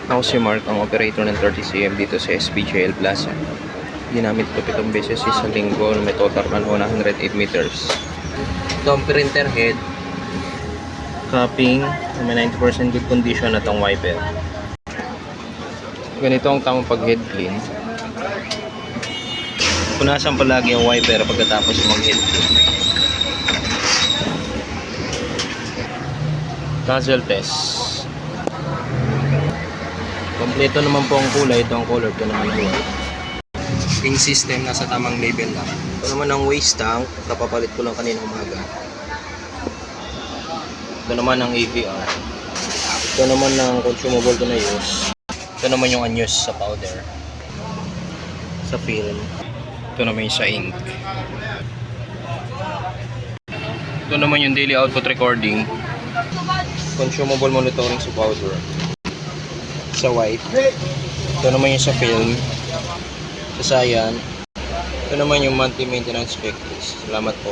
Ako si Mark, ang operator ng 30cm dito sa SPJL Plaza. Ginamit ito 7 beses sa linggo. May total run 108 meters. Ito ang printer head. Cupping. May 90% good condition at ang wiper. Ganito ang tamang pag-head clean. Punasan palagi ang wiper pagkatapos mag-head clean. Nozzle test. Kompleto naman po ang kulay. Ito ang color. Ito naman ang white. King system, nasa tamang label lang. Ito naman ang waste tank. Kapapalit ko lang kanina umaga. Ito naman ang AVR. Ito naman ang consumable ko na use. Ito naman yung unused sa powder. Sa film. Ito naman yung sa ink. Ito naman yung daily output recording. Consumable monitoring sa powder. Sa white. Ito naman yung sa film. Sa cyan. Ito naman yung monthly maintenance checklist. Salamat po.